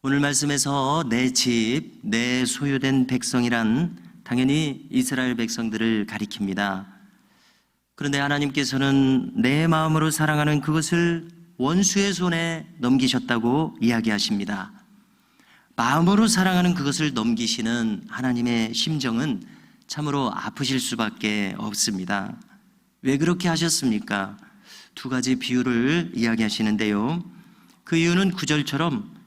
오늘 말씀에서 내 집, 내 소유된 백성이란 당연히 이스라엘 백성들을 가리킵니다. 그런데 하나님께서는 내 마음으로 사랑하는 그것을 원수의 손에 넘기셨다고 이야기하십니다. 마음으로 사랑하는 그것을 넘기시는 하나님의 심정은 참으로 아프실 수밖에 없습니다. 왜 그렇게 하셨습니까? 두 가지 비유를 이야기하시는데요. 그 이유는 9절처럼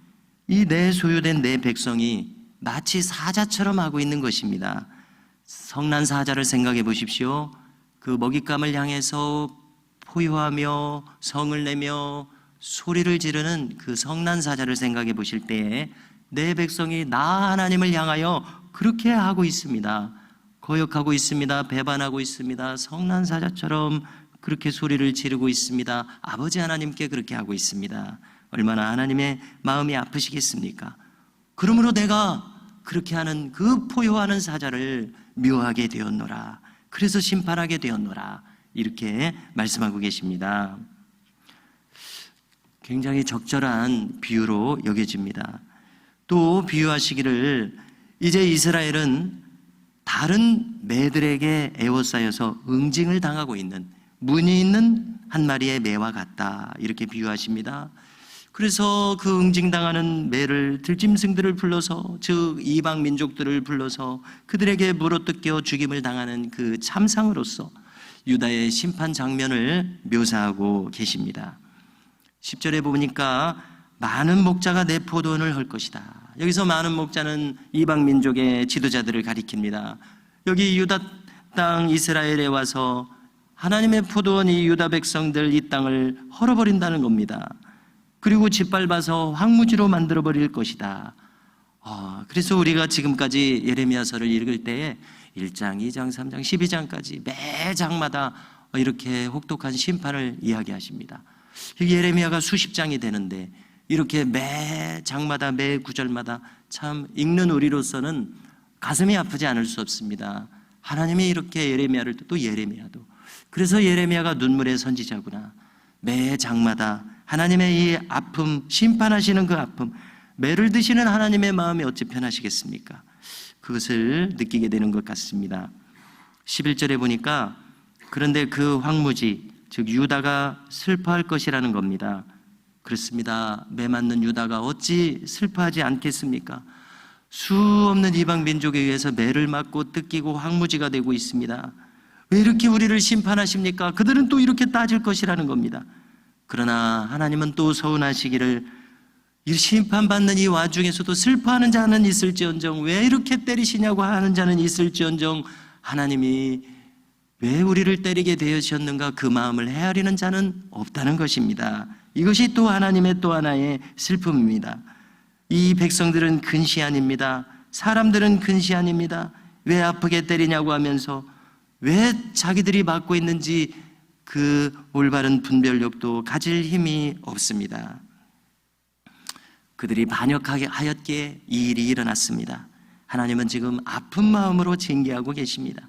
이 내 소유된 내 백성이 마치 사자처럼 하고 있는 것입니다. 성난 사자를 생각해 보십시오. 그 먹잇감을 향해서 포효하며 성을 내며 소리를 지르는 그 성난 사자를 생각해 보실 때에 내 백성이 나 하나님을 향하여 그렇게 하고 있습니다. 거역하고 있습니다. 배반하고 있습니다. 성난 사자처럼 그렇게 소리를 지르고 있습니다. 아버지 하나님께 그렇게 하고 있습니다. 얼마나 하나님의 마음이 아프시겠습니까? 그러므로 내가 그렇게 하는 그 포효하는 사자를 묘하게 되었노라. 그래서 심판하게 되었노라. 이렇게 말씀하고 계십니다. 굉장히 적절한 비유로 여겨집니다. 또 비유하시기를 이제 이스라엘은 다른 매들에게 애워싸여서 응징을 당하고 있는 문이 있는 한 마리의 매와 같다. 이렇게 비유하십니다. 그래서 그 응징당하는 매를 들짐승들을 불러서 즉 이방 민족들을 불러서 그들에게 물어뜯겨 죽임을 당하는 그 참상으로서 유다의 심판 장면을 묘사하고 계십니다. 10절에 보니까 많은 목자가 내 포도원을 헐 것이다. 여기서 많은 목자는 이방 민족의 지도자들을 가리킵니다. 여기 유다 땅 이스라엘에 와서 하나님의 포도원 이 유다 백성들 이 땅을 헐어버린다는 겁니다. 그리고 짓밟아서 황무지로 만들어버릴 것이다. 그래서 우리가 지금까지 예레미야서를 읽을 때에 1장, 2장, 3장, 12장까지 매 장마다 이렇게 혹독한 심판을 이야기하십니다. 예레미야가 수십 장이 되는데 이렇게 매 장마다 매 구절마다 참 읽는 우리로서는 가슴이 아프지 않을 수 없습니다. 하나님이 이렇게 예레미야를 또 예레미야도 그래서 예레미야가 눈물의 선지자구나. 매 장마다 하나님의 이 아픔, 심판하시는 그 아픔, 매를 드시는 하나님의 마음이 어찌 편하시겠습니까? 그것을 느끼게 되는 것 같습니다. 11절에 보니까 그런데 그 황무지, 즉 유다가 슬퍼할 것이라는 겁니다. 그렇습니다. 매 맞는 유다가 어찌 슬퍼하지 않겠습니까? 수 없는 이방 민족에 의해서 매를 맞고 뜯기고 황무지가 되고 있습니다. 왜 이렇게 우리를 심판하십니까? 그들은 또 이렇게 따질 것이라는 겁니다. 그러나 하나님은 또 서운하시기를 이 심판받는 이 와중에서도 슬퍼하는 자는 있을지언정 왜 이렇게 때리시냐고 하는 자는 있을지언정 하나님이 왜 우리를 때리게 되셨는가 그 마음을 헤아리는 자는 없다는 것입니다. 이것이 또 하나님의 또 하나의 슬픔입니다. 이 백성들은 근시안입니다. 사람들은 근시안입니다. 왜 아프게 때리냐고 하면서 왜 자기들이 맡고 있는지 그 올바른 분별력도 가질 힘이 없습니다. 그들이 반역하게 하였기에 이 일이 일어났습니다. 하나님은 지금 아픈 마음으로 징계하고 계십니다.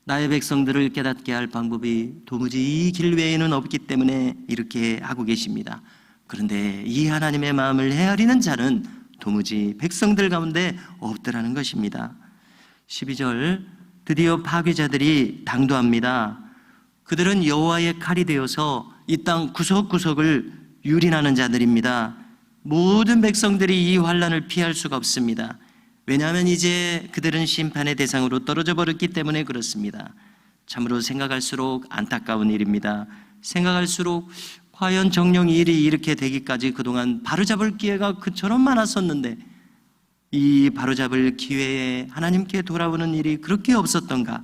나의 백성들을 깨닫게 할 방법이 도무지 이 길 외에는 없기 때문에 이렇게 하고 계십니다. 그런데 이 하나님의 마음을 헤아리는 자는 도무지 백성들 가운데 없더라는 것입니다. 12절 드디어 파괴자들이 당도합니다. 그들은 여호와의 칼이 되어서 이 땅 구석구석을 유린하는 자들입니다. 모든 백성들이 이 환난을 피할 수가 없습니다. 왜냐하면 이제 그들은 심판의 대상으로 떨어져 버렸기 때문에 그렇습니다. 참으로 생각할수록 안타까운 일입니다. 생각할수록 과연 정령 이 일이 이렇게 되기까지 그동안 바로잡을 기회가 그처럼 많았었는데 이 바로잡을 기회에 하나님께 돌아오는 일이 그렇게 없었던가?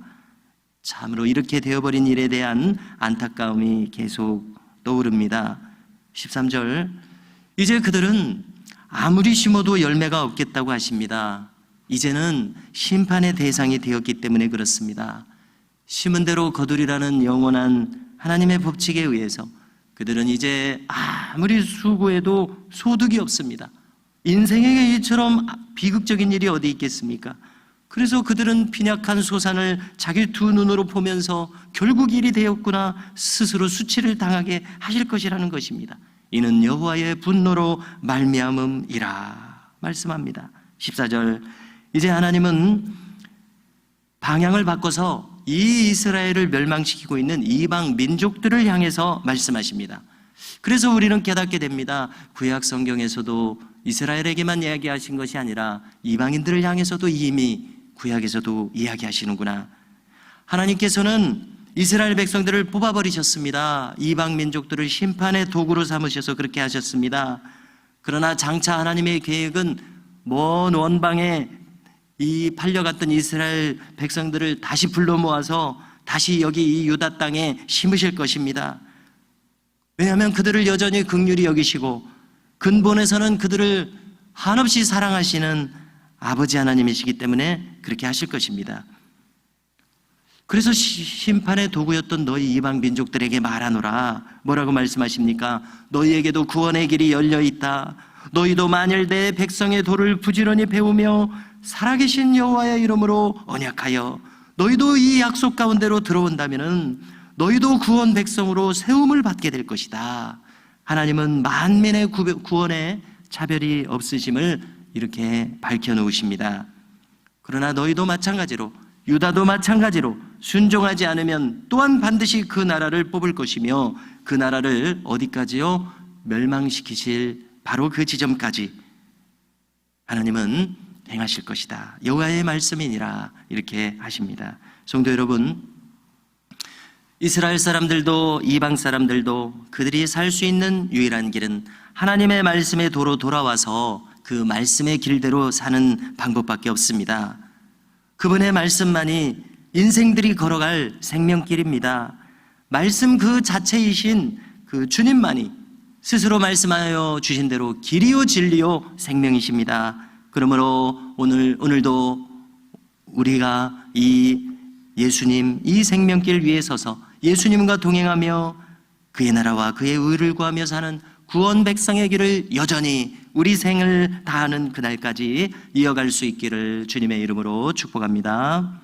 참으로 이렇게 되어버린 일에 대한 안타까움이 계속 떠오릅니다. 13절 이제 그들은 아무리 심어도 열매가 없겠다고 하십니다. 이제는 심판의 대상이 되었기 때문에 그렇습니다. 심은 대로 거두리라는 영원한 하나님의 법칙에 의해서 그들은 이제 아무리 수고해도 소득이 없습니다. 인생에게 이처럼 비극적인 일이 어디 있겠습니까? 그래서 그들은 빈약한 소산을 자기 두 눈으로 보면서 결국 일이 되었구나 스스로 수치를 당하게 하실 것이라는 것입니다. 이는 여호와의 분노로 말미암음이라. 말씀합니다. 14절, 이제 하나님은 방향을 바꿔서 이 이스라엘을 멸망시키고 있는 이방 민족들을 향해서 말씀하십니다. 그래서 우리는 깨닫게 됩니다. 구약 성경에서도 이스라엘에게만 이야기하신 것이 아니라 이방인들을 향해서도 이미 구약에서도 이야기하시는구나. 하나님께서는 이스라엘 백성들을 뽑아버리셨습니다. 이방 민족들을 심판의 도구로 삼으셔서 그렇게 하셨습니다. 그러나 장차 하나님의 계획은 먼 원방에 이 팔려갔던 이스라엘 백성들을 다시 불러 모아서 다시 여기 이 유다 땅에 심으실 것입니다. 왜냐하면 그들을 여전히 긍휼히 여기시고 근본에서는 그들을 한없이 사랑하시는 아버지 하나님이시기 때문에 그렇게 하실 것입니다. 그래서 심판의 도구였던 너희 이방 민족들에게 말하노라. 뭐라고 말씀하십니까? 너희에게도 구원의 길이 열려있다. 너희도 만일 내 백성의 도를 부지런히 배우며 살아계신 여호와의 이름으로 언약하여 너희도 이 약속 가운데로 들어온다면 너희도 구원 백성으로 세움을 받게 될 것이다. 하나님은 만민의 구원에 차별이 없으심을 이렇게 밝혀놓으십니다. 그러나 너희도 마찬가지로, 유다도 마찬가지로 순종하지 않으면 또한 반드시 그 나라를 뽑을 것이며 그 나라를 어디까지요? 멸망시키실 바로 그 지점까지 하나님은 행하실 것이다. 여호와의 말씀이니라 이렇게 하십니다. 성도 여러분, 이스라엘 사람들도 이방 사람들도 그들이 살 수 있는 유일한 길은 하나님의 말씀의 도로 돌아와서 그 말씀의 길대로 사는 방법밖에 없습니다. 그분의 말씀만이 인생들이 걸어갈 생명길입니다. 말씀 그 자체이신 그 주님만이 스스로 말씀하여 주신 대로 길이요 진리요 생명이십니다. 그러므로 오늘도 우리가 이 예수님 이 생명길 위에 서서 예수님과 동행하며 그의 나라와 그의 의를 구하며 사는 구원 백성의 길을 여전히 우리 생을 다하는 그날까지 이어갈 수 있기를 주님의 이름으로 축복합니다.